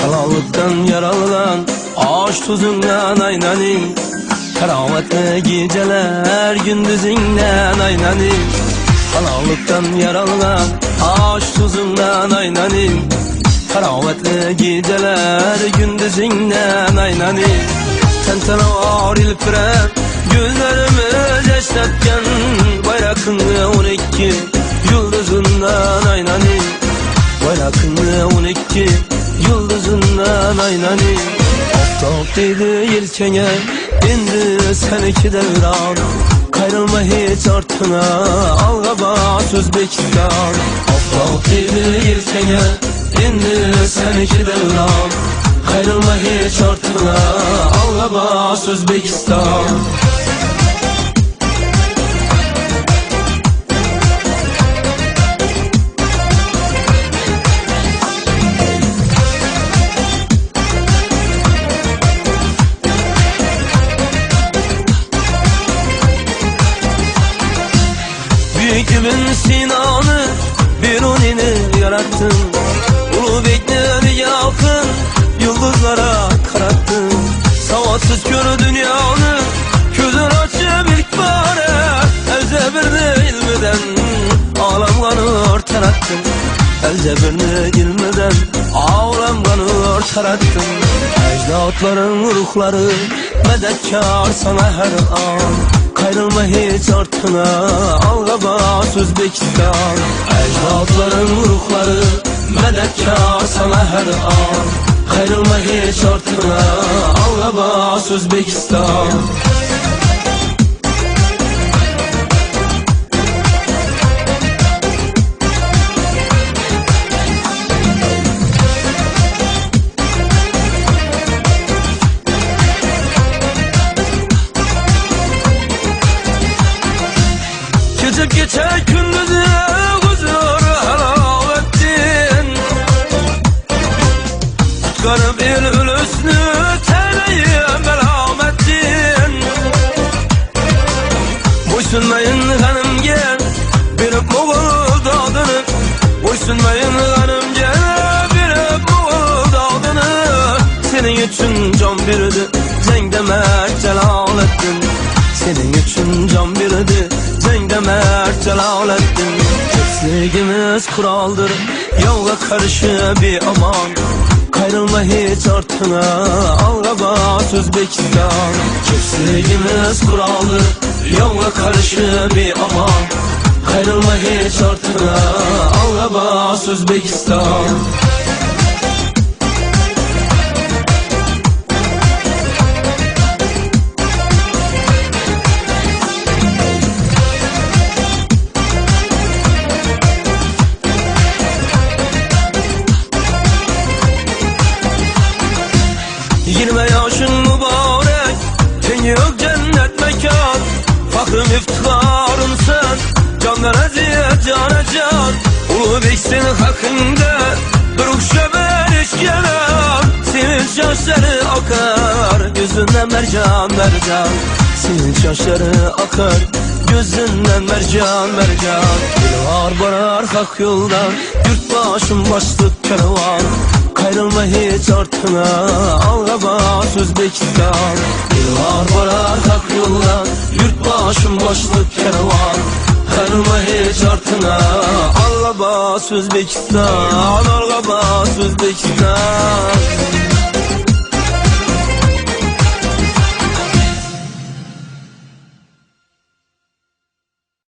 Karanlıktan yaralanan ağaç tuzundan aynanin, kerametli geceler gündüzünden aynanin. Karanlıktan yaralanan ağaç tuzundan aynanin, kerametli geceler gündüzünden aynanin. Tentene var ilpirem gözlerimiz esnetken, bayrakını 12 yıldızından aynanin, bayrakını 12 yıldızından aynanin. Aftap dedi yelkene indi seneki devran, kayrılma hiç artına alga bas Özbekistan. Aftap dedi yelkene indi seneki devran, kayrılma hiç artına alga bas Özbekistan. Büyük İbn Sina'nı, Biruni'ni yarattın, ulu bekleri yakın yıldızlara karattın. Savatsız kör dünyanı gözün açıp ilk bana, elzebirni ilmiden ağlam kanı ortarattın, elzebirni ilmiden ağlam kanı ortarattın. Ecdatların ruhları medetkar sana her an, kayrılma hiç artına alga bas Özbekistan. Ecdatların ruhları medetkar sana her an, kayrılma hiç artına alga bas Özbekistan. Geçip geçer gündüzü huzur halal ettin, tutkarıp el ölüsünü teneyim belam ettin. Boysunmayın hanım gel birip Moğol dağdını, boysunmayın hanım gel birip Moğol dağdını. Senin için can birdi cenk demek Celalettin, senin için can birdi cenk demek Celalettin. Sevgimiz kuraldır yolga karşı bir aman, kayrılma hiç artına alga bas Özbekistan. Sevgimiz kuraldır yolga karşı bir aman, kayrılma hiç artına alga bas Özbekistan. Yirmi yaşın mübarek, ten yok cennet mekan, fakrım iftiharım sen, candan eziyet cana can. Ulu bek senin hakkında bir ukşaber işkeler, senin şaşları akar gözünden mercan mercan, senin şaşları akar gözünden mercan mercan. Bir var barar hak yoldan, yurt başım başlık kervan, kayrılma hiç artına alga bas Özbekistan. Bir var barar hak yoldan, yurt başım başlık kervan, kayrılma hiç artına alga bas Özbekistan, alga bas Özbekistan.